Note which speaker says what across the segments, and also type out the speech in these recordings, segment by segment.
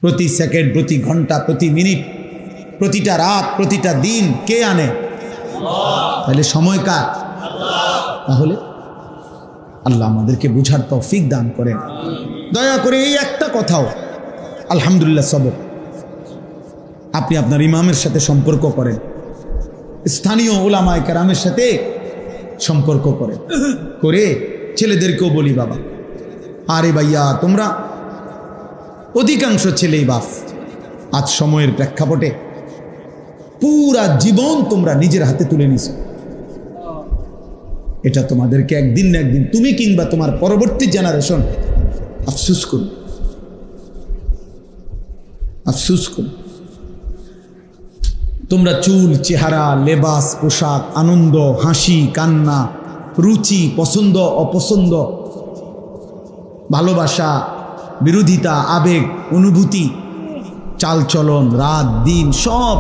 Speaker 1: প্রতি সেকেন্ড, প্রতি ঘন্টা, প্রতি মিনিট, প্রতিটা রাত, প্রতিটা দিন কে আনে? তাহলে সময় কার? তাহলে আল্লাহ আমাদেরকে বুঝার তৌফিক দান করেন। দয়া করে এই একটা কথাও আলহামদুলিল্লাহ সবক আপনি আপনার ইমামের সাথে সম্পর্ক করেন, স্থানীয় উলামায়ে কেরামের সাথে সম্পর্ক করেন, করে ছেলেদেরকেও বলি, বাবা আরে ভাইয়া তোমরা অধিকাংশ ছেলেই বাপ আজ সময়ের প্রেক্ষাপটে পুরা জীবন তোমরা নিজের হাতে তুলে নিছো। এটা তোমাদেরকে একদিন না একদিন তুমি কিংবা তোমার পরবর্তী জেনারেশন আফসোস করবে, আফসোস করবে। তোমরা চুল, চেহারা, লেবাস, পোশাক, আনন্দ, হাসি, কান্না, রুচি, পছন্দ, অপছন্দ, ভালোবাসা, বিরোধিতা, আবেগ, অনুভূতি, চালচলন, রাত দিন সব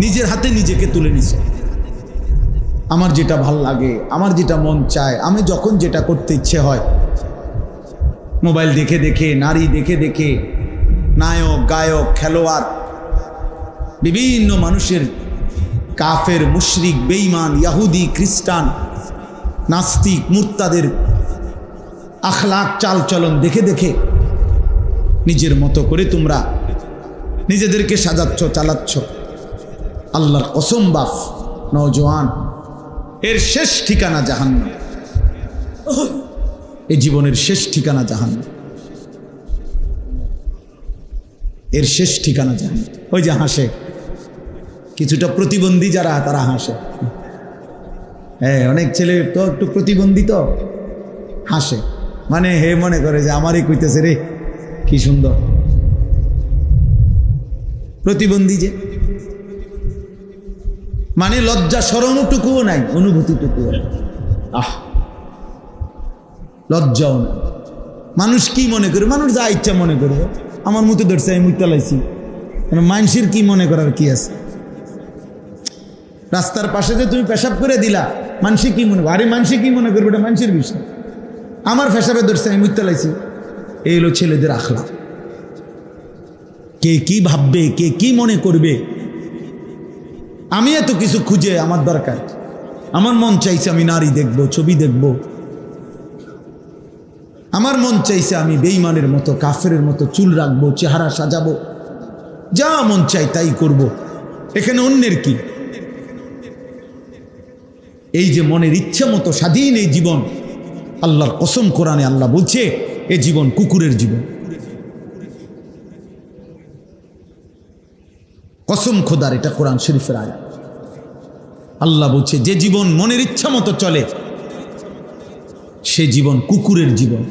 Speaker 1: নিজের হাতে নিজেকে তুলে নিছো। আমার যেটা ভাল লাগে, আমার যেটা মন চায়, আমি যখন যেটা করতে ইচ্ছে হয়, মোবাইল দেখে দেখে, নারী দেখে দেখে, নায়ক, গায়ক, খেলোয়াড়, বিভিন্ন মানুষের, কাফের, মুশরিক, বেঈমান, ইহুদি, খ্রিস্টান, নাস্তিক, মুরতাদের আখলাক, চালচলন দেখে দেখে নিজের মতো করে তোমরা নিজেদেরকে সাজাচ্ছ, চালাচ্ছ। আল্লাহর কসম বাপ, নওজোয়ান, এর শেষ ঠিকানা জাহান্নাম। এই জীবনের শেষ ঠিকানা জাহান্নাম, এর শেষ ঠিকানা জাহান্নাম। ওই যে হাসে কিছুটা প্রতিবন্ধী যারা, তারা হাসে। হ্যাঁ, অনেক ছেলে তো একটু প্রতিবন্ধী, তো হাসে, মানে হে মনে করে যে আমারই কইতেছে রে, কি সুন্দর। প্রতিবন্ধী যে মানে লজ্জা শরমটুকুও নাই, অনুভূতিটুকুও নাই। লজ্জাও নাই। মানুষ কি মনে করে? মানুষ যা ইচ্ছা মনে করবে। আমার মতো ধরছে, আমি মুখ চালাইছি, মানুষের কি মনে করার কি আছে? রাস্তার পাশে যে তুমি পেশাব করে দিলা, মানুষে কি মনে করে? আরে মানুষে কি মনে করবে, এটা মানুষের বিষয়। আমার পেশাবে ধরছে, আমি মুখ চালাইছি। এই হলো ছেলেদের আখলাক। কে কি ভাববে, কে কি মনে করবে, আমি এত কিছু খুঁজে আমার দরকার? আমার মন চাইছে আমি নারী দেখব, ছবি দেখব, আমার মন চাইছে আমি বেঈমানের মতো, কাফেরের মতো চুল রাখবো, চেহারা সাজাবো, যা মন চাই তাই করব। এখানে অন্যের কি? এই যে মনের ইচ্ছা মতো স্বাধীন এই জীবন, আল্লাহর কসম কোরআনে আল্লাহ বলছে এ জীবন কুকুরের জীবন। কসম খোদার, এটা কোরআন শরীফের আয়াত। আল্লাহ বলছে যে জীবন মনের ইচ্ছা মতো চলে সে জীবন কুকুরের জীবন,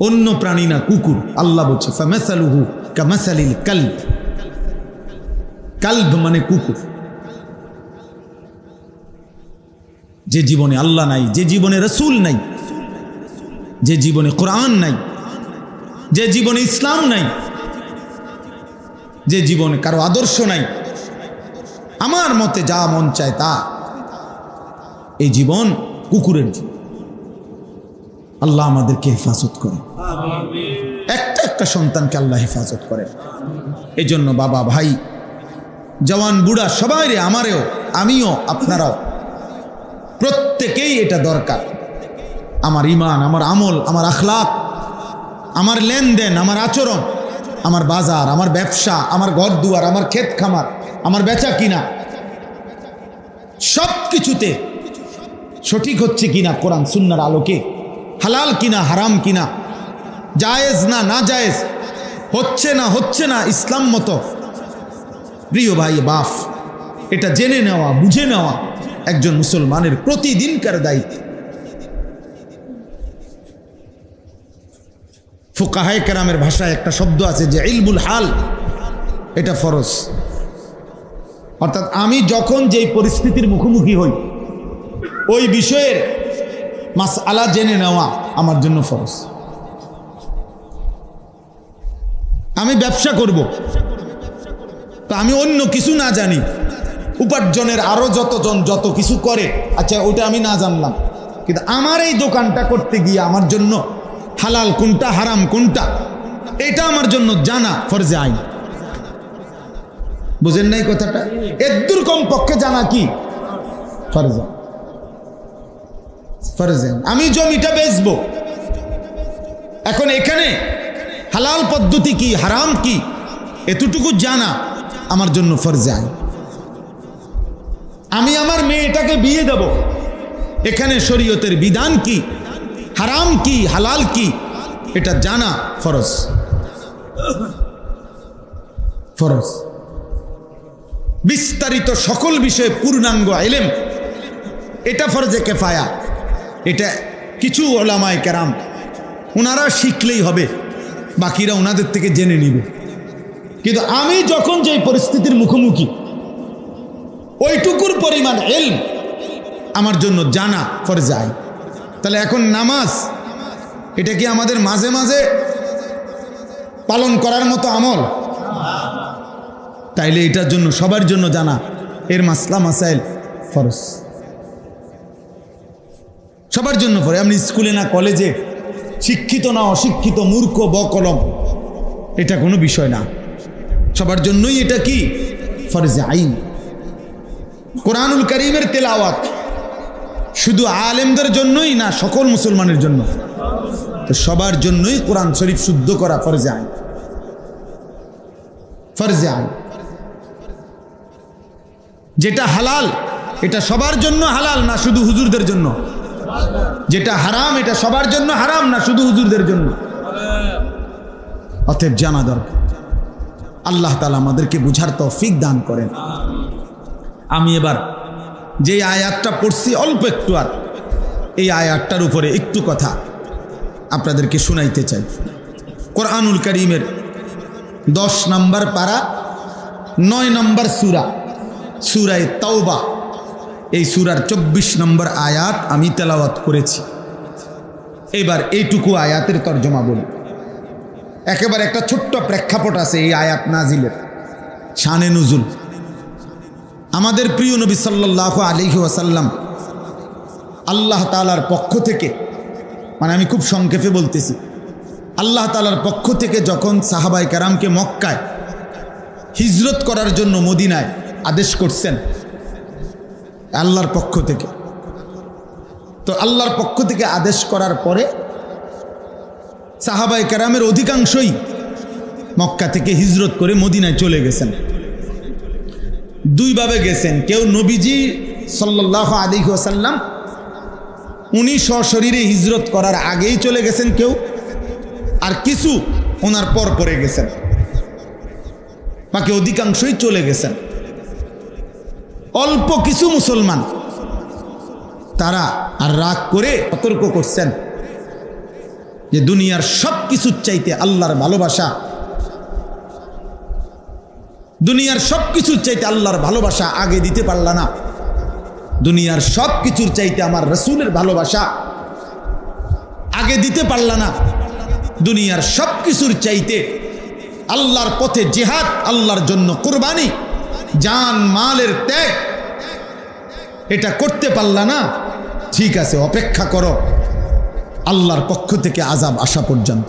Speaker 1: অন্য প্রাণী না, কুকুর। আল্লাহ বলছে ফামাসালুহু কামাসালিল কালব, কালব মানে কুকুর। যে জীবনে আল্লাহ নাই, যে জীবনে রসুল নাই, যে জীবনে কোরআন নাই, যে জীবনে ইসলাম নাই, যে জীবনে কারো আদর্শ নাই, আমার মতে যা মন চায় তা, এই জীবন কুকুরের জীবন। আল্লাহ আমাদেরকে হেফাজত করে, একটা একটা সন্তানকে আল্লাহ হেফাজত করে। এই জন্য বাবা, ভাই, জওয়ান, বুড়া সবাই রে, আমারেও, আমিও, আপনারাও, প্রত্যেকেই এটা দরকার। আমার ইমান, আমার আমল, আমার আখলাক, আমার লেনদেন, আমার আচরণ, আমার বাজার, আমার ব্যবসা, আমার ঘর দুয়ার, আমার ক্ষেত খামার, আমার বেচা কিনা, সব কিছুতে সঠিক হচ্ছে কিনা কোরআন সুন্নাহর আলোকে, হালাল কিনা হারাম কিনা, জায়েজ না না জায়েজ, হচ্ছে না ইসলাম মতো। প্রিয় ভাই বাপ, এটা জেনে নেওয়া, বুঝে নেওয়া একজন মুসলমানের প্রতিদিনকার দায়িত্ব। ফুকাহায়ে কেরামের ভাষায় একটা শব্দ আছে যে ইলমুল হাল, এটা ফরজ। অর্থাৎ আমি যখন যেই পরিস্থিতির মুখোমুখি হই ওই বিষয়ের মাসআলা জেনে নেওয়া আমার জন্য ফরজ। আমি ব্যবসা করব, তো আমি অন্য কিছু না জানি, উপার্জনের আরো যতজন যত কিছু করে, আচ্ছা ওটা আমি না জানলাম, কিন্তু আমার এই দোকানটা করতে গিয়ে আমার জন্য হালাল কোনটা হারাম কোনটা এটা আমার জন্য জানা ফরজে আইন। বুঝেন নাই কথাটা? এর কম পক্ষে জানা কি ফরজে ফরজে। আমি জমিটা বেচবো, এখন এখানে হালাল পদ্ধতি কি হারাম কি এতটুকু জানা আমার জন্য ফরজে আইন। আমি আমার মেয়েটাকে বিয়ে দেব, এখানে শরীয়তের বিধান কি, হারাম কি হালাল কি এটা জানা ফরজ ফরজ। বিস্তারিত সকল বিষয়ে পূর্ণাঙ্গ ইলম এটা ফরজে কিফায়া। এটা কিছু উলামায়ে কেরাম ওনারা শিখলেই হবে, বাকিরা ওনাদের থেকে জেনে নিবে। কিন্তু আমি যখন যে পরিস্থিতির মুখোমুখি ওইটুকুর পরিমাণ ইলম আমার জন্য জানা ফরজে আইন। তাহলে এখন নামাজ এটা কি আমাদের মাঝে মাঝে পালন করার মতো আমল? তাইলে এটার জন্য সবার জন্য জানা এর মাসলা মাসাইল ফরজ, সবার জন্য ফরজ। আপনি স্কুলে না কলেজে, শিক্ষিত না অশিক্ষিত, মূর্খ বকলম, এটা কোনো বিষয় না, সবার জন্যই এটা কি ফরজে আইন। কোরআনুল কারীমের তেলাওয়াত শুধু আলেমদের জন্যই না, সকল মুসলমানের জন্য, তো সবার জন্যই কোরআন শরীফ শুদ্ধ করা ফরজে আইন, ফরজে আইন। যেটা হালাল এটা সবার জন্য হালাল না শুধু হুজুরদের জন্য, যেটা হারাম এটা সবার জন্য হারাম না শুধু হুজুরদের জন্য। অতএব জানা দরকার। আল্লাহ তাআলা আমাদেরকে বুঝার তৌফিক দান করেন। আমি এবার যে আয়াতটা পড়ছি অল্প একটু, আর এই আয়াতটার উপরে একটু কথা আপনাদেরকে শুনাইতে চাই। কোরআনুল কারীমের 10 নম্বর পারা 9 নম্বর সূরা, সূরায়ে তাওবা, এই সূরার 24 নম্বর আয়াত আমি তেলাওয়াত করেছি। এবার এইটুকু আয়াতের তর্জমা বলি। একেবারে একটা ছোট্ট প্রেক্ষাপট আছে এই আয়াত নাজিলের, শানে নুজুল। আমাদের প্রিয় নবী সাল্লাল্লাহু আলাইহি ওয়াসাল্লাম আল্লাহ তাআলার পক্ষ থেকে, মানে আমি খুব সংক্ষেপে বলতেছি, আল্লাহ তাআলার পক্ষ থেকে যখন সাহাবায়ে কেরামকে মক্কায় হিজরত করার জন্য মদিনায় আদেশ করছেন আল্লাহর পক্ষ থেকে, তো আল্লাহর পক্ষ থেকে আদেশ করার পরে সাহাবায়ে কেরামের অধিকাংশই মক্কা থেকে হিজরত করে মদিনায় চলে গেছেন। দুইভাবে গেছেন, কেউ নবীজি সাল্লাল্লাহু আলাইহি ওয়াসাল্লাম উনি সশরীরে হিজরত করার আগেই চলে গেছেন কেউ, আর কিছু ওনার পর পরে গেছেন, বাকি অধিকাংশই চলে গেছেন। অল্প কিছু মুসলমান তারা আর রাগ করে সতর্ক করছেন যে দুনিয়ার সব কিছুর চাইতে আল্লাহর ভালোবাসা, দুনিয়ার সব কিছুর চাইতে আল্লাহর ভালোবাসা আগে দিতে পারলা না, দুনিয়ার সব কিছুর চাইতে আমার রাসূলের ভালোবাসা আগে দিতে পারলা না, দুনিয়ার সব কিছুর চাইতে আল্লাহর পথে জিহাদ, আল্লাহর জন্য কুরবানি, জান মালের ত্যাগ এটা করতে পারলা না, ঠিক আছে অপেক্ষা করো আল্লাহর পক্ষ থেকে আযাব আসা পর্যন্ত।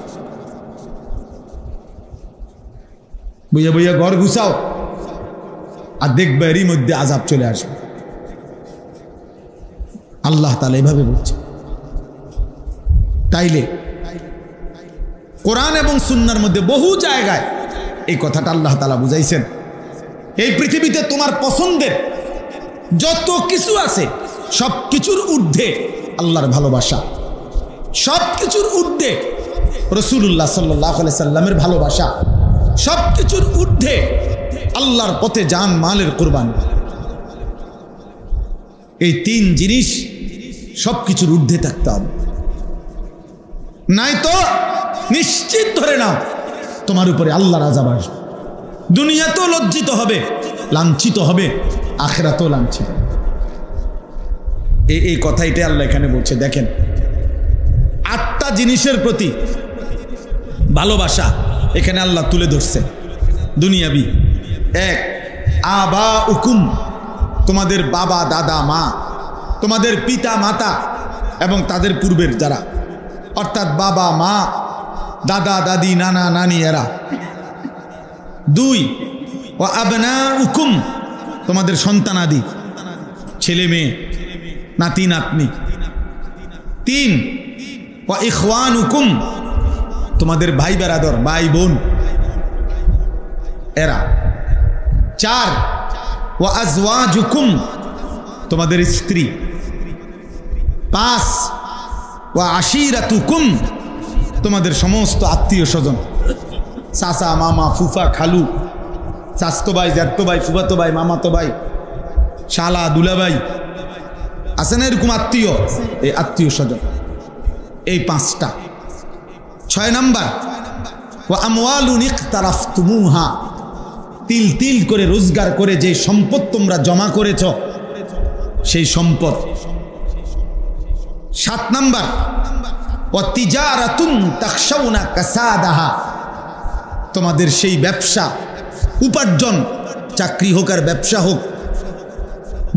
Speaker 1: বইয়া বইয়া ঘর গুছাও আর দেখবে এরই মধ্যে আযাব চলে আসবে। আল্লাহ তাআলা এভাবে বলছে। তাইলে কোরআন এবং সুন্নাহর মধ্যে বহু জায়গায় এই কথাটা আল্লাহ তাআলা বুঝাইছেন। এই পৃথিবীতে তোমার পছন্দের যত কিছু আছে সব কিছুর ঊর্ধ্বে আল্লাহর ভালোবাসা, সব কিছুর ঊর্ধ্বে রাসূলুল্লাহ সাল্লাল্লাহু আলাইহি সাল্লামের ভালোবাসা, সব কিছুর ঊর্ধ্বে আল্লাহর পথে জান মালের কুরবানি। এই তিন জিনিস সব কিছুর ঊর্ধ্বে থাকতে হবে, নাই তো নিশ্চিত ধরে নাও তোমার উপরে আল্লাহর আযাব আসবে। দুনিয়াতেও লজ্জিত হবে, লাঞ্ছিত হবে, আখিরাতেও লাঞ্ছিত। এই কথাইটাই আল্লাহ এখানে বলছে। দেখেন 8টা জিনিসের প্রতি ভালোবাসা এখানে আল্লাহ তুলে ধরছে দুনিয়াবি। 1, আবা উকুম, তোমাদের বাবা দাদা মা, তোমাদের পিতা মাতা এবং তাদের পূর্বের যারা, অর্থাৎ বাবা মা দাদা দাদি নানা নানি এরা। 2 ওয়া আবনাউকুম, তোমাদের সন্তানাদি, ছেলে মেয়ে, নাতি নাতনি। 3 ওয়া ইখওয়ানুকুম, তোমাদের ভাই বেরাদর, ভাই বোন এরা। 4 ওয়া আজওয়াজুকুম, তোমাদের স্ত্রী। 5 ওয়া আশিরাতুকুম, তোমাদের সমস্ত আত্মীয় স্বজন, চাচা মামা ফুফা খালু, চাচতো ভাই জ্যাঠতো ভাই ফুফাতো ভাই মামাতো ভাই শালা দুলাভাই, আছে না এরকম আত্মীয়? এই আত্মীয় স্বজন, এই 5টা। 6 নাম্বার ওয়া আমওয়ালুন ইকতারাফতুমুহা, তিল তিল করে রোজগার করে যে সম্পদ তোমরা জমা করেছ সেই সম্পদ। 7 নাম্বার ওয়া তিজারাতুন তাখশাউনা কাসাদাহা, তোমাদের সেই ব্যবসা উপার্জন, চাকরি হোক আর ব্যবসা হোক,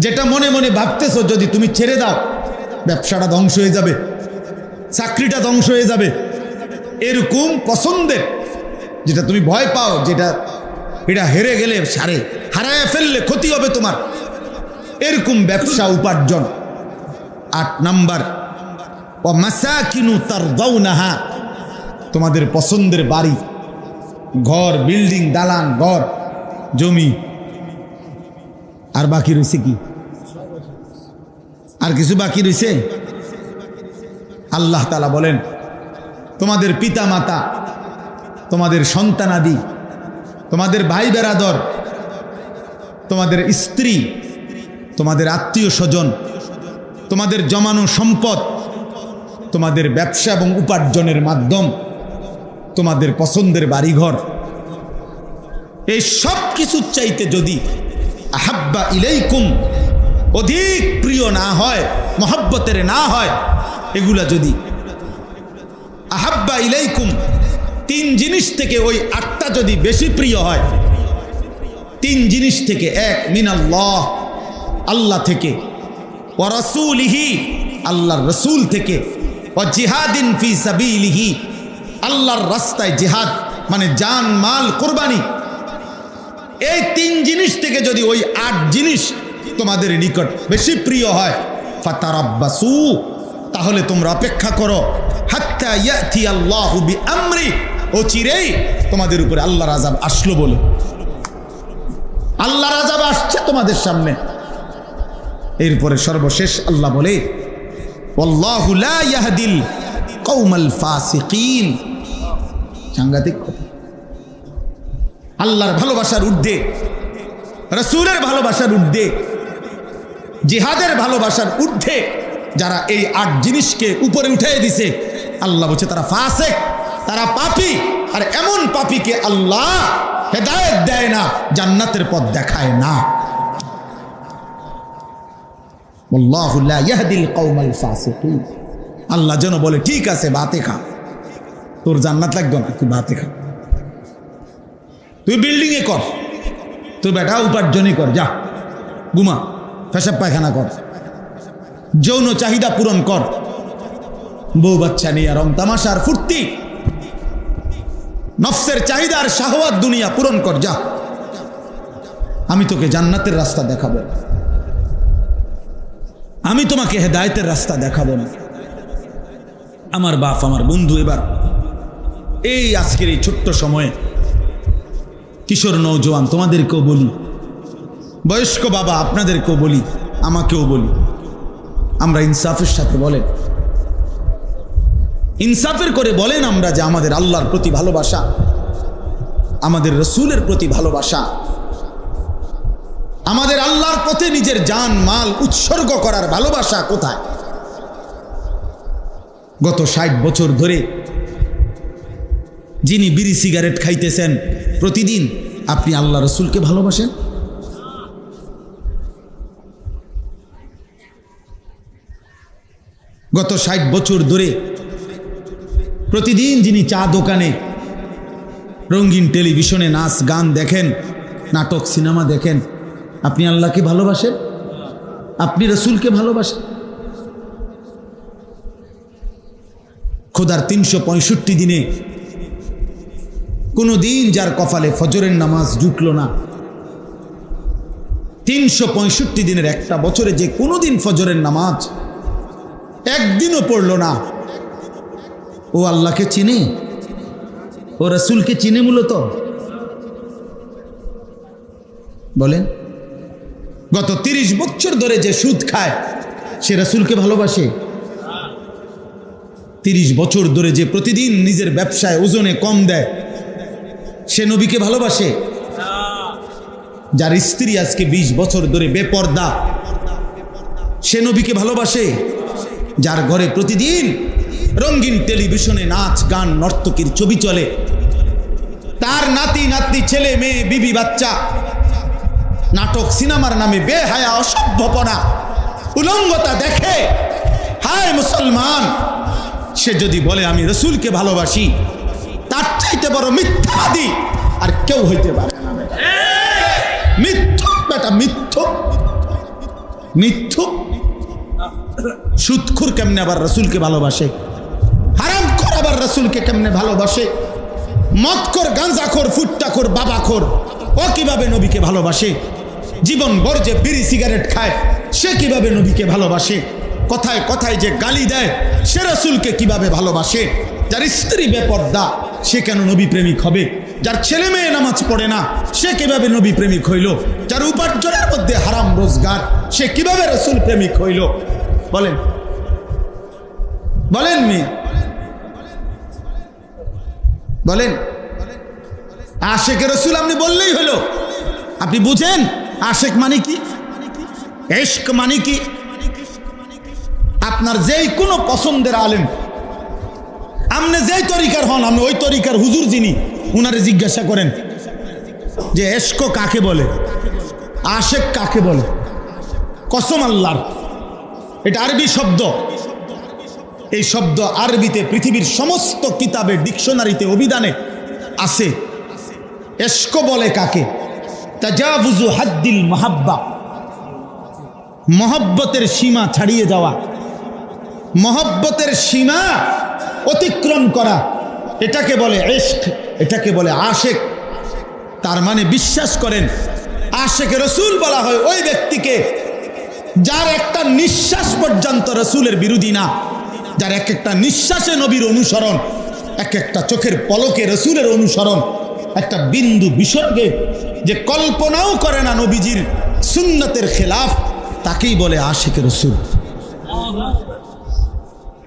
Speaker 1: যেটা মনে মনে ভাবতেছো যদি তুমি ছেড়ে দাও ব্যবসাটা ধ্বংস হয়ে যাবে, চাকরিটা ধ্বংস হয়ে যাবে, এরকম পছন্দের যেটা তুমি ভয় পাও, যেটা এটা হেরে গেলে হারায় ফেললে ক্ষতি হবে তোমার, এরকম ব্যবসা উপার্জন। 8 নাম্বার ওয়া মাসাকিনু তারদাউনাহা, তোমাদের পছন্দের বাড়ি ঘর, বিল্ডিং, দালান ঘর, জমি। আর বাকি রয়েছে কি? আর কিছু বাকি রয়েছে? আল্লাহ তাআলা বলেন তোমাদের পিতা মাতা, তোমাদের সন্তানাদি, তোমাদের ভাই বেরাদর, তোমাদের স্ত্রী, তোমাদের আত্মীয় স্বজন, তোমাদের জমানো সম্পদ, তোমাদের ব্যবসা এবং উপার্জনের মাধ্যম, তোমাদের পছন্দের বাড়িঘর, এই সব কিছুর চাইতে যদি আহাব্বা ইলাইকুম, অধিক প্রিয় না হয়, মহব্বতের না হয়, এগুলা যদি আহাব্বা ইলাইকুম, 3 জিনিস থেকে ওই 8টা যদি বেশি প্রিয় হয়, 3 জিনিস থেকে, 1 মিনাল্লাহ, আল্লাহ থেকে, ওয়া রাসূলিহি, আল্লাহর রাসূল থেকে, ওয়া জিহাদিন ফি সাবিলিহি, আল্লাহর রাস্তায় জিহাদ মানে জান মাল কুরবানি, এই 3 জিনিস থেকে যদি ওই 8 জিনিস তোমাদের নিকট বেশি প্রিয় হয়, ফাতারাব্বাসু, তাহলে তোমরা অপেক্ষা করো, হাত্তা ইয়াতি আল্লাহু বিআমরি, অচিরেই তোমাদের উপরে আল্লাহর আযাব আসলো বলে। আল্লাহর আযাব আসছে তোমাদের সামনে। এরপরে সর্বশেষ আল্লাহ বলে ওয়াল্লাহু লা ইয়াহদিল কওমাল ফাসিকিন। সাংঘাতিক কথা। আল্লাহর ভালোবাসার ঊর্ধ্বে, রাসূলের ভালোবাসার ঊর্ধ্বে, জিহাদের ভালোবাসার ঊর্ধ্বে যারা এই 8 জিনিসকে উপরে উঠিয়ে দিছে, আল্লাহ বলছে তারা ফাসিক, তারা পাপী। আর এমন পাপীকে আল্লাহ হেদায়েত দেয় না, জান্নাতের পথ দেখায় না। আল্লাহু লা ইয়াহদিল কওমাল ফাসিকিন। আল্লাহ যেন বলে ঠিক আছে ভাতে খা, তোর জান্নাত লাগবে না, তুই ভাতে খা, তুই বিল্ডিংয়ে কর, তুই বেটা উপার্জনই কর, যা ঘুমা, পেশাব পায়খানা কর, যৌন চাহিদা পূরণ কর, বউ বাচ্চা নিয়ে রং তামাশার ফুর্তি, নফসের চাহিদা আর শাহওয়াত দুনিয়া পূরণ কর, যা, আমি তোকে জান্নাতের রাস্তা দেখাবো, আমি তোমাকে হেদায়েতের রাস্তা দেখাবো না। আমার বাপ, আমার বন্ধু, এবার এই আজকের এই ছোট্ট সময়ে কিশোর নওজোয়ান তোমাদেরকেও বলি, বয়স্ক বাবা আপনাদেরকেও বলি, আমাকেও বলি, আমরা ইনসাফের সাথে বলেন, ইনসাফের করে বলেন আমরা যে আমাদের আল্লাহর প্রতি ভালোবাসা, আমাদের রসুলের প্রতি ভালোবাসা, আমাদের আল্লাহর পথে নিজের জান মাল উৎসর্গ করার ভালোবাসা কোথায়? গত 60 বছর ধরে যিনি বিড়ি সিগারেট খাইতেছেন প্রতিদিন, আপনি আল্লাহ রসুলকে ভালোবাসেন? গত 60 বছর ধরে প্রতিদিন যিনি চা দোকানে, রঙিন টেলিভিশনে নাচ গান দেখেন, নাটক সিনেমা দেখেন, আপনি আল্লাহকে ভালোবাসেন? আপনি রসুলকে ভালোবাসেন? খোদার 365 দিনে কোনো দিন যার কপালে ফজরের নামাজ জুটল না, 365 দিনের একটা বছরে যে কোনো দিন ফজরের নামাজ একদিনও পড়ল না, ও আল্লাহকে চিনে, ও রাসূলকে চিনে মূলত? বলেন, গত 30 বছর ধরে যে সুদ খায় সে রাসূলকে ভালোবাসে? 30 বছর ধরে যে প্রতিদিন নিজের ব্যবসায় ওজনে কম দেয় সে নবীকে ভালোবাসে? যার স্ত্রী আজকে 20 বছর ধরে বেপর্দা সে নবীকে ভালোবাসে? যার ঘরে প্রতিদিন রঙিন টেলিভিশনে নাচ গান নর্তকীর ছবি চলে, তার নাতি নাতনি ছেলে মেয়ে বিবি বাচ্চা নাটক সিনেমার নামে বেহায়া অসভ্যপনা উলঙ্গতা দেখে, হায় মুসলমান, সে যদি বলে আমি রাসূলকে ভালোবাসি, তার চাইতে বড় মিথ্যাবাদী আর কেউ হইতে পারে না। মিথ্যুক বেটা, মিথ্যুক, মিথ্যুক। সুদখোর কেমনে আবার রাসূলকে ভালোবাসে? হারামখোর আবার রাসূলকে কেমনে ভালোবাসে? মদখোর, গাঁজাখোর, ফুট্টাখোর, বাবাখোর ও কিভাবে নবীকে ভালোবাসে? জীবন ভর যে বিড়ি সিগারেট খায় সে কিভাবে নবীকে ভালোবাসে? কথায় কথায় যে গালি দেয় সে রাসূলকে কিভাবে ভালোবাসে? যার স্ত্রী বেপর্দা সে কেন নবী প্রেমিক হবে? যার ছেলে মেয়ে নামাজ পড়ে না সে কিভাবে নবী প্রেমিক হইল? যার উপার্জনের মধ্যে হারাম রোজগার সে কিভাবে রাসূল প্রেমিক হইল? বলেন, বলেন মেয়ে, বলেন। আশেকে রাসূল আপনি বললেই হলো। আপনি বুঝেন আশেক মানে কি, ইশক মানে কি? আপনার যেই কোনো পছন্দের আলেম, আপনি যেই তরিকার হন, আপনি ওই তরিকার হুজুর যিনি উনারে জিজ্ঞাসা করেন যে ইশক কাকে বলে, আশেক কাকে বলে। কসম আল্লাহর, এটা আরবি শব্দ। এই শব্দ আরবিতে পৃথিবীর সমস্ত কিতাবে, ডিকশনারিতে, অভিধানে আছে। ইশক বলে কাকে? তাজাবুজু হাদ্দিল মাহাব্বা, মহব্বতের সীমা ছাড়িয়ে যাওয়া, মহব্বতের সীমা অতিক্রম করা, এটাকে বলে ইশক, এটাকে বলে আশেক। তার মানে বিশ্বাস করেন আশেকে রাসূল বলা হয় ওই ব্যক্তিকে যার একটা নিঃশ্বাস পর্যন্ত রাসূলের বিরোধী না, যার এক একটা নিঃশ্বাসে নবীর অনুসরণ, এক একটা চোখের পলকে রাসূলের অনুসরণ, একটা বিন্দু বিসর্গে যে কল্পনাও করে না নবীজির সুন্নতের খেলাফ, তাকেই বলে আশিকে রাসূল।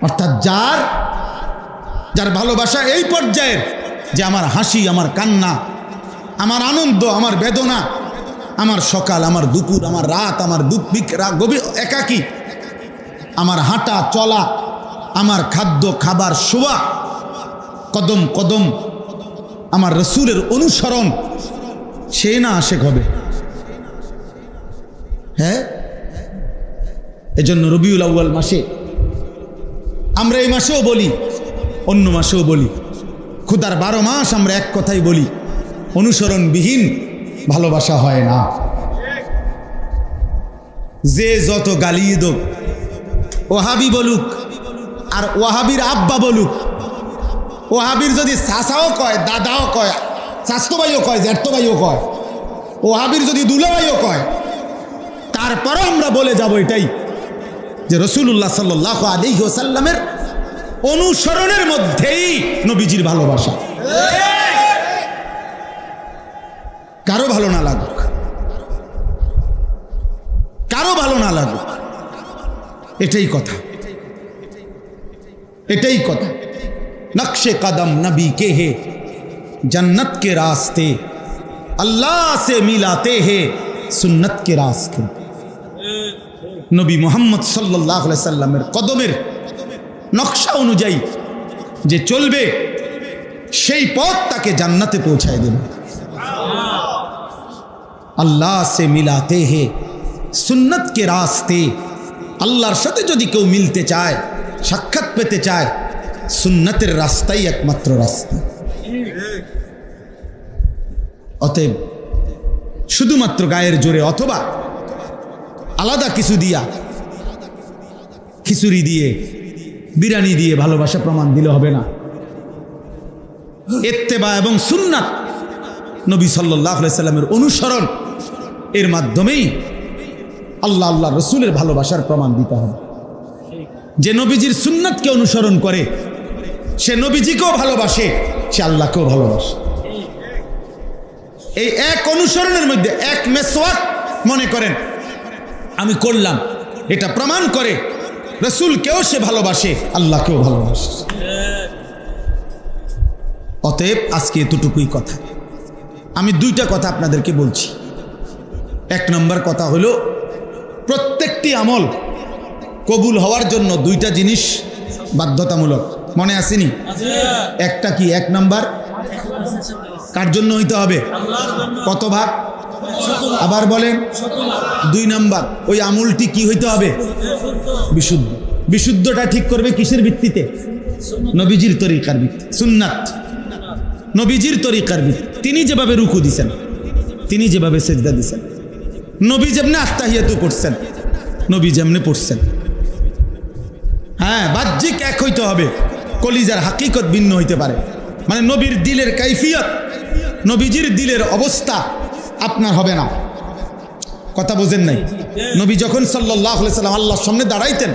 Speaker 1: অর্থাৎ যার যার ভালোবাসা এই পর্যায়ের যে আমার হাসি, আমার কান্না, আমার আনন্দ, আমার বেদনা, আমার সকাল, আমার দুপুর, আমার রাত, আমার গভীর একাকী, আমার হাঁটা চলা, আমার খাদ্য খাবার শোয়া, কদম কদম আমার রাসূলের অনুসরণ, সে না আশেক হবে? হ্যাঁ, এজন্য রবিউল আউয়াল মাসে, আমরা এই মাসেও বলি, অন্য মাসেও বলি, খোদার 12 মাস আমরা এক কথাই বলি, অনুসরণবিহীন ভালোবাসা হয় না। যে যত গালিয়ে দোক, ওহাবি বলুক আর ওহাবির আব্বা বলুক, ওহাবির যদি চাচাও কয়, দাদাও কয়, চাচতো ভাইও কয়, জ্যাঠতো ভাইও কয়, ওহাবির যদি দুলাভাইও কয়, তারপরও আমরা বলে যাব এটাই যে রাসূলুল্লাহ সাল্লাল্লাহু আলাইহি ওয়াসাল্লামের অনুসরণের মধ্যেই নবীজির ভালোবাসা। কারো ভালো না লাগুক, কারো ভালো না লাগুক, এটাই কথা, এটাই কথা। নকশে কদম নবী के है जन्नत के रास्ते, अल्लाह से मिलाते हैं सुन्नत के रास्ते। নবী মুহাম্মদ সাল্লাল্লাহু আলাইহি সাল্লামের কদমের নকশা অনুযায়ী যে চলবে সেই পথ তাকে জান্নাতে পৌঁছায় দেবে। আল্লাহ সে মিলাতে হে সুন্নত কে রাস্তে, আল্লাহর সাথে যদি কেউ মিলতে চায়, সাক্ষাৎ পেতে চায়, সুন্নতের রাস্তাই একমাত্র রাস্তা। অতএব শুধুমাত্র গায়ের জোরে অথবা আলাদা কিছু দিয়া, খিচুড়ি দিয়ে, বিরিয়ানি দিয়ে ভালোবাসা প্রমাণ দিলে হবে না। ইত্তেবা এবং সুন্নাত, নবী সাল্লাল্লাহু আলাইহি সাল্লামের অনুসরণ, এর মাধ্যমেই আল্লাহ আল্লাহ রসুলের ভালোবাসার প্রমাণ দিতে হবে। যে নবীজির সুন্নাতকে অনুসরণ করে সে নবীজিকেও ভালোবাসে, সে আল্লাহকেও ভালোবাসে। এই এক অনুসরণের মধ্যে এক মেসওয়াক মনে করেন আমি করলাম, এটা প্রমাণ করে রসুলকেও সে ভালোবাসে, আল্লাহকেও ভালোবাসে। অতএব আজকে এতটুকুই কথা। আমি দুইটা কথা আপনাদেরকে বলছি। এক নম্বর কথা হলো, প্রত্যেকটি আমল কবুল হওয়ার জন্য দুইটা জিনিস বাধ্যতামূলক, মনে আসেনি? একটা কি? এক নাম্বার, কার জন্য হইতে হবে? কত ভাগ? আবার বলেন। 2 নাম্বার, ওই আমলটি কি হইতে হবে? বিশুদ্ধ। বিশুদ্ধটা ঠিক করবে কিসের ভিত্তিতে? নবীজির তরিকার ভিত্তি, সুন্নাত, নবীজির তরিকার ভিত্তি। তিনি যেভাবে রুকু দিছেন, তিনি যেভাবে সেজদা দিছেন, নবী যেমনে আত্তাহিয়াতু করছেন, নবী যেমনে পড়ছেন। হ্যাঁ, বাহ্যিক এক হইতে হবে, কলিজার হাকিকত ভিন্ন হইতে পারে। মানে নবীর দিলের কাইফিয়ত, নবীজির দিলের অবস্থা আপনার হবে না। কথা বোঝেন নাই? নবী যখন সাল্লাল্লাহু আলাইহি সাল্লাম আল্লাহর সামনে দাঁড়াইতেন,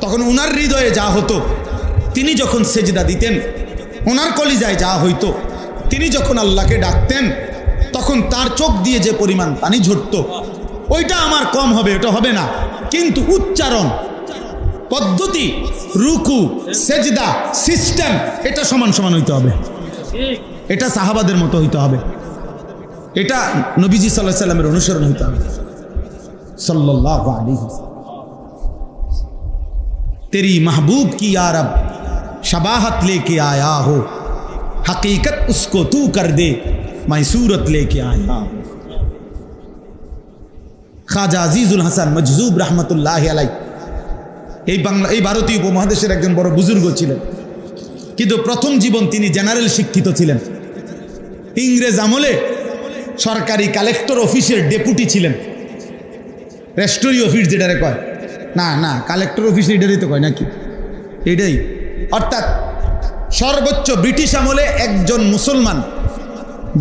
Speaker 1: তখন ওনার হৃদয়ে যা হতো, তিনি যখন সেজদা দিতেন ওনার কলিজায় যা হইতো, তিনি যখন আল্লাহকে ডাকতেন তখন তার চোখ দিয়ে যে পরিমাণ পানি ঝরতো, ওইটা আমার কম হবে, ওটা হবে না। কিন্তু উচ্চারণ, পদ্ধতি, রুকু, সেজদা, সিস্টেম, এটা সমান সমান হইতে হবে। এটা সাহাবাদের মতো হইতে হবে। এটা নবীজি সাল্লাল্লাহু আলাইহি সাল্লামের অনুসরণ হইতে হবে। सल्लल्लाहु अलैहि वसल्लम। तेरी महबूब की या रब शबाहत लेके आया हो, हकीकत उसको तू कर दे, मैं सूरत लेके आया हूं। খাজা আজিজুল হাসান মজজুব রহমতুল্লাহি আলাইহি এই ভারতীয় উপমহাদেশের একজন বড় বুজুর্গ ছিলেন, কিন্তু প্রথম জীবন তিনি জেনারেল শিক্ষিত ছিলেন। ইংরেজ আমলে সরকারি কালেক্টর অফিসের ডেপুটি ছিলেন। রেস্টোরি অফিস যেটারে কয়, না না কালেক্টর অফিস এটারই তো কয় নাকি, এটাই। অর্থাৎ সর্বোচ্চ ব্রিটিশ আমলে একজন মুসলমান,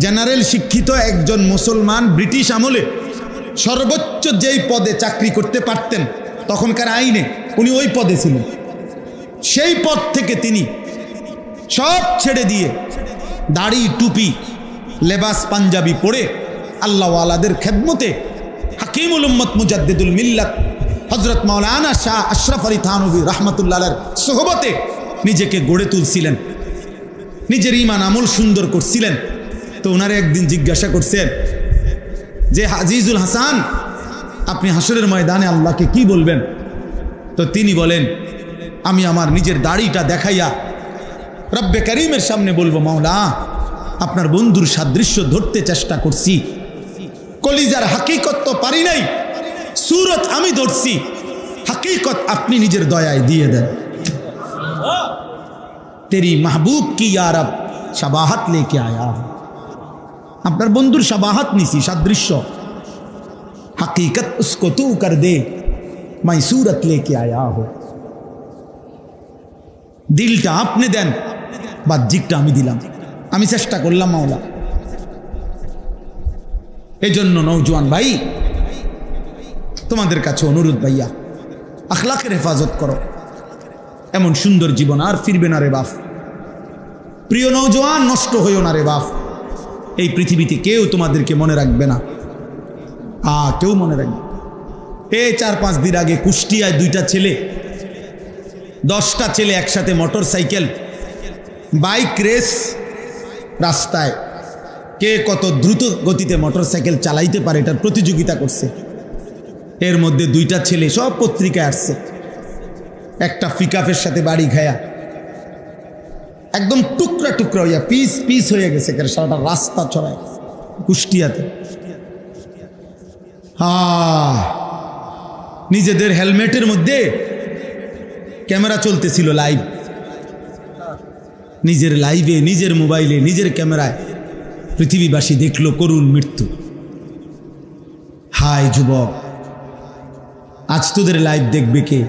Speaker 1: জেনারেল শিক্ষিত একজন মুসলমান ব্রিটিশ আমলে সর্বোচ্চ যেই পদে চাকরি করতে পারতেন তখনকার আইনে উনি ওই পদে ছিলেন। সেই পদ থেকে তিনি সব ছেড়ে দিয়ে দাড়ি টুপি লেবাস পাঞ্জাবি পরে আল্লাহওয়ালাদের খেদমতে হাকিমুল উম্মত মুজাদ্দিদুল মিল্লাত হযরত মাওলানা শাহ আশরাফ আলী থানভী রাহমাতুল্লাহ আলাইহির সোহবতে নিজেকে গড়ে তুলছিলেন, নিজের ঈমান আমল সুন্দর করছিলেন। তো ওনারে একদিন জিজ্ঞাসা করছেন যে আজিজুল হাসান, আপনি হাসরের ময়দানে আল্লাহকে কি বলবেন? তো তিনি বলেন, আমি আমার নিজের দাড়িটা দেখাইয়া রব্বে করিমের সামনে বলবো, মাওলা আপনার বন্ধুর সাদৃশ্য ধরতে চেষ্টা করছি, কলিজার হাকিকত তো পারি নাই, সুরত আমি ধরছি, হাকিকত আপনি নিজের দয়ায় দিয়ে দেন। তেরি মাহবুব কি ইয়া রব শাবাহাত লেকে আয়া, আপনার বন্ধুর শাবাহাত নিছি, সাদৃশ্য, হাকিকত উসকো তু কর দে, মাই সুরত লেকে আয়া হো। দিলটা আপনি দেন, বাহ্যিকটা আমি দিলাম, আমি চেষ্টা করলাম মাওলা। এই জন্য নওজোয়ান ভাই, তোমাদের কাছে অনুরোধ ভাইয়া, আখলাকের হেফাজত করো, এমন সুন্দর জীবন আর ফিরবে না রে বাপ। প্রিয় নওজোয়ান, নষ্ট হইও না রে বাপ। এই পৃথিবীতে কেউ তোমাদেরকে মনে রাখবে না, কেউ মনে রাখবে। এই 4-5 দিন আগে কুষ্টিয়ায় 2টা ছেলে, 10টা ছেলে একসাথে মোটর সাইকেল বাইক রেস, রাস্তায় কে কত দ্রুত গতিতে মোটর সাইকেল চালাইতে পারে এটার প্রতিযোগিতা করছে। এর মধ্যে 2টা ছেলে সব পত্রিকায় আসছে, একটা পিকআপের সাথে বাড়ি খায়া একদম টুকরা টুকরা হইয়া পিস পিস হয়ে গেছে, সারাটা রাস্তা ছড়ায় কুষ্টিয়াতে। নিজেদের হেলমেটের মধ্যে ক্যামেরা চলতেছিল লাইভ, নিজের লাইভে, নিজের মোবাইলে, নিজের ক্যামেরায় পৃথিবীবাসী দেখলো করুণ মৃত্যু। হায় যুবক, আজ তোদের লাইভ দেখবে কে?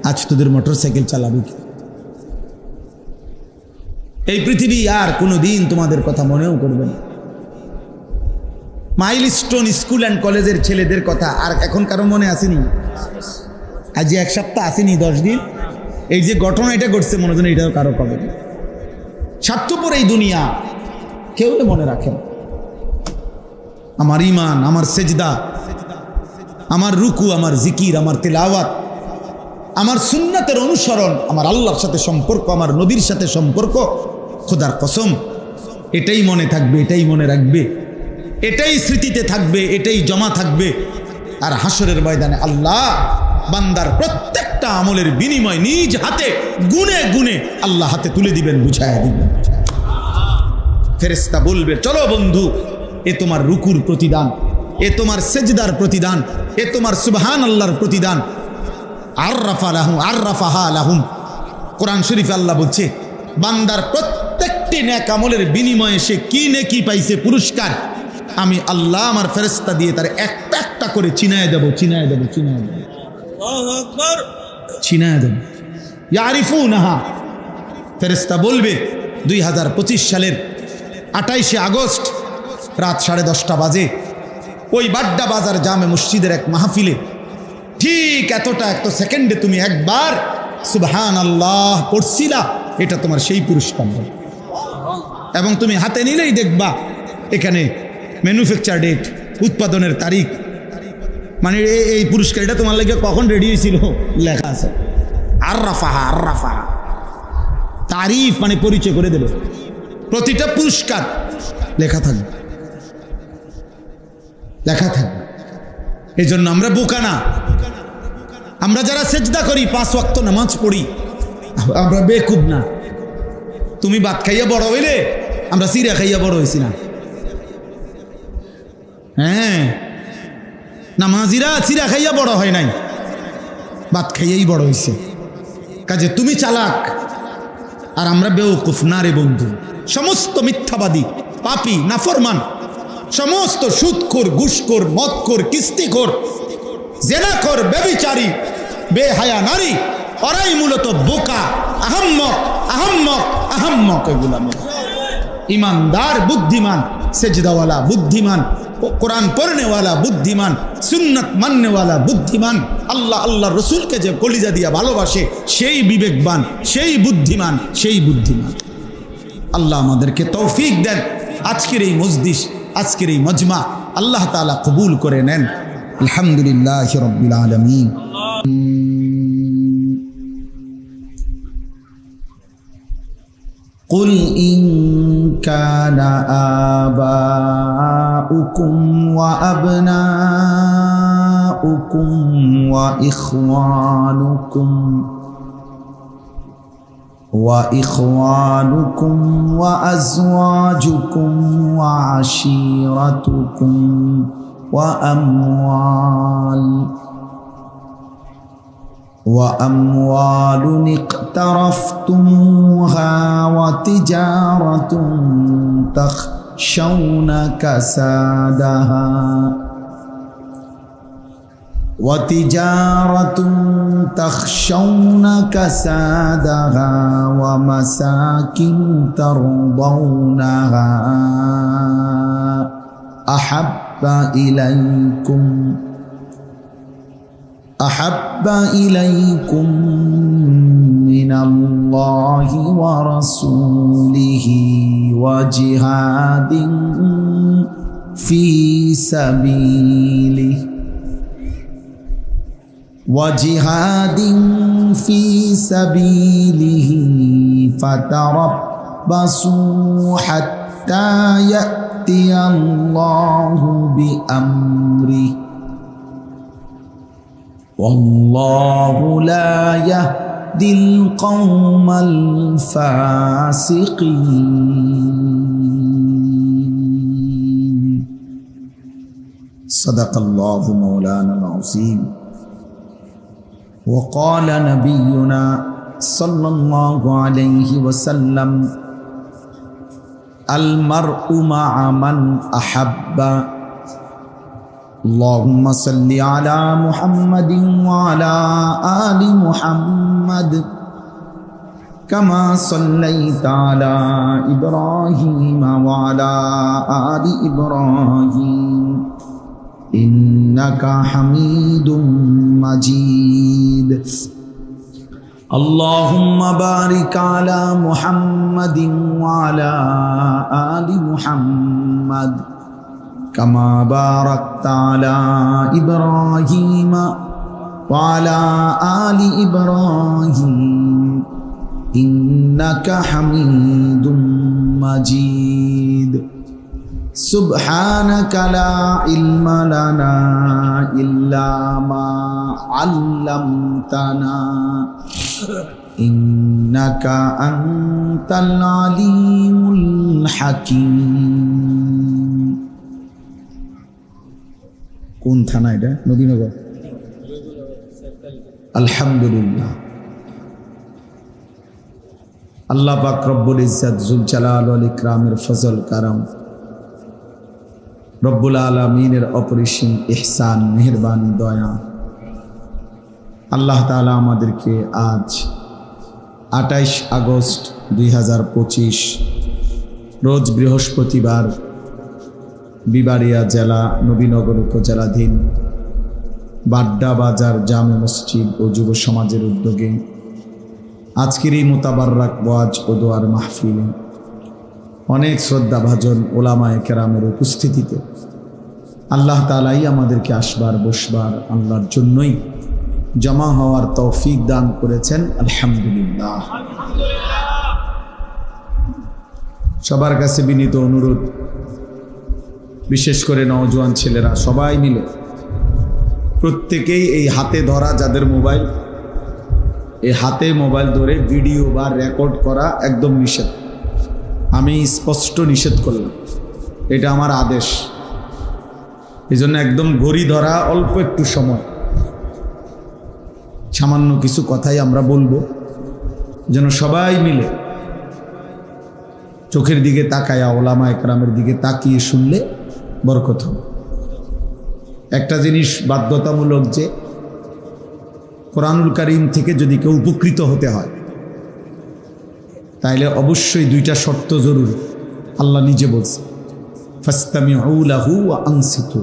Speaker 1: আজ তোদের মোটর সাইকেল চালাবে কে? এই পৃথিবী আর কোনোদিন তোমাদের কথা মনেও করবে না। মাইলস্টোন স্কুল অ্যান্ড কলেজের ছেলেদের কথা আর এখন কারো মনে আসেনি? আজ যে 1 সপ্তাহ আসেনি, 10 দিন, এই যে ঘটনা এটা ঘটছে, মনে হয় এটাও কারো কবে। স্বার্থপর এই দুনিয়া, কেউ মনে রাখেন। আমার ইমান, আমার সেজদা, আমার রুকু, আমার জিকির, আমার তিলাওয়াত, আমার সুন্নাতের অনুসরণ, আমার আল্লাহর সাথে সম্পর্ক, আমার নবীর সাথে সম্পর্ক, খোদার কসম এটাই মনে থাকবে, এটাই মনে রাখবে, এটাই স্মৃতিতে থাকবে, এটাই জমা থাকবে। আর হাসরের ময়দানে আল্লাহ বান্দার প্রত্যেকটা আমলের বিনিময় নিজ হাতে গুনে গুনে আল্লাহ হাতে তুলে দিবেন, বুঝায়া দিবেন। ফেরেশতা বলবে, চলো বন্ধু, এ তোমার রুকুর প্রতিদান, এ তোমার সেজদার প্রতিদান, এ তোমার সুবহান আল্লাহর প্রতিদান। আররাফাহা লাহুম। কোরআন শরীফে আল্লাহ বলছে, বান্দার প্রত্যেকটি নেক আমলের বিনিময়ে সে কি নেকি পাইছে, পুরস্কার, আমি আল্লাহ আমার ফেরেশতা দিয়ে তার একটা একটা করে চিনায় দেব, চিনায় দেব, চিনায় দেব, আল্লাহু আকবার, চিনায় দেব। ইয়ারিফুনাহা। ফেরেশতা বলবে 2025 সালের 28শে আগস্ট রাত 10:30 বাজে ওই বাড্ডা বাজার জামে মসজিদের এক মাহফিলে ঠিক এত সেকেন্ডে তুমি একবার সুবহানাল্লাহ পড়ছিলা, এটা তোমার সেই পুরস্কার। এবং তুমি হাতে নিলেই দেখবা এখানে ম্যানুফ্যাকচার ডেট, উৎপাদনের তারিখ, মানে এই পুরস্কার এটা তোমার লাগে কখন রেডি হয়েছিল লেখা আছে। আররাফাহা, আররাফাহা তারিফ মানে পরিচয় করে দেবে, প্রতিটা পুরস্কার লেখা থাকবে, লেখা থাকবে। এই জন্য আমরা বোকা না। আমরা যারা সেজদা করি, 5 ওয়াক্ত নামাজ পড়ি, আমরা বেকুব না। তুমি ভাত খাইয়া বড় হইলে, আমরা চিরা খাইয়া বড় হয়েছি না। হ্যাঁ, নামাজিরা চিরা খাইয়া বড় হয় নাই, ভাত খাইয়াই বড় হয়েছে। কাজে তুমি চালাক আর আমরা বেওকুফ না রে বন্ধু। সমস্ত মিথ্যাবাদী, পাপী, নাফরমান, সমস্ত সুদখোর, ঘুষখোর, মদখোর, কিস্তিখোর, জেনাখোর, ব্যভিচারী, বেহায়া নারী, ওরাই মূলত বোকা, আহাম্মক, আহাম্মক, আহাম্মক। এগুলা ইমানদার বুদ্ধিমান, সেজদাওয়ালা বুদ্ধিমান, কোরআন পড়নেওয়ালা বুদ্ধিমান, সুন্নাত মাননেওয়ালা বুদ্ধিমান, আল্লাহ আল্লাহ রসুলকে যে কলিজা দিয়া ভালোবাসে সেই বিবেকবান, সেই বুদ্ধিমান, সেই বুদ্ধিমান। আল্লাহ আমাদেরকে তৌফিক দেন। আজকের এই মজলিস, আজকের এই মজমা আল্লাহ তাআলা কবুল করে নেন। আলহামদুলিল্লাহি রাব্বিল আলামিন। قل إن كان آباؤكم وأبناؤكم وإخوانكم وأزواجكم وعشيرتكم وأموال اقترفتموها وتجارة تخشون كسادها ومساكن ترضونها أحب إليكم من الله ورسوله وجهاد في سبيله فتربصوا حتى يأتي الله بأمره والله لا يهدي القوم الفاسقين صدق الله مولانا العظيم وقال نبينا صلى الله عليه وسلم المرء مع من أحب اللهم صل على محمد وعلى آل محمد كما صليت على إبراهيم وعلى آل إبراهيم إنك حميد مجيد اللهم بارك على محمد وعلى آل محمد كما باركت على إبراهيم وعلى آل إبراهيم إنك حميد مجيد سبحانك لا علم لنا إلا ما علمتنا إنك أنت العليم الحكيم কোন থানা এটা? নবীনগর। আলহামদুলিল্লাহ, আল্লাহ পাক রব্বুল ইজ্জত জুল জালাল ওয়াল ইকরামের ফজল কারাম, রব্বুল আলামিনের অপরিসীম ইহসান, মেহেরবানি, দয়া, আল্লাহ তাআলা আমাদেরকে আজ 28 আগস্ট 2025 রোজ বৃহস্পতিবার বিবাড়িয়া জেলা নবীনগর উপজেলাধীন বাড্ডা বাজার জামে মসজিদ ও যুব সমাজের উদ্যোগে আজকের এই মোতাবাররাক ওয়াজ ও দোয়ার মাহফিলে অনেক শ্রদ্ধাভাজন ওলামায়ে কেরামের উপস্থিতিতে আল্লাহ তাআলাই আমাদেরকে আসবার বসবার আল্লাহর জন্যই জমা হওয়ার তৌফিক দান করেছেন। আলহামদুলিল্লাহ। সবার কাছে বিনীত অনুরোধ, বিশেষ করে নওজোয়ান ছেলেরা সবাই মিলে প্রত্যেকেই এই হাতে ধরা যাদের মোবাইল, এই হাতে মোবাইল ধরে ভিডিও বা রেকর্ড করা একদম নিষেধ। আমি স্পষ্ট নিষেধ করলাম, এটা আমার আদেশ। এই জন্য একদম ঘড়ি ধরা, অল্প একটু সময়, সামান্য কিছু কথাই আমরা বলবো, যেন সবাই মিলে চোখের দিকে তাকায়া ওলামায়ে কেরামের দিকে তাকিয়ে শুনলে বরকত হবে। একটা জিনিস বাধ্যতামূলক, যে কোরআনুল কারীম থেকে যদি কেউ উপকৃত হতে হয় তাইলে অবশ্যই দুইটা শর্ত জরুরি। আল্লাহ নিজে বলছে, ফাস্তামিউ লাহু ওয়া আনসিতু।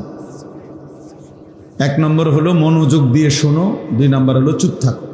Speaker 1: এক নম্বর হলো মনোযোগ দিয়ে শোনো, দুই নম্বর হলো চুপ থাকো।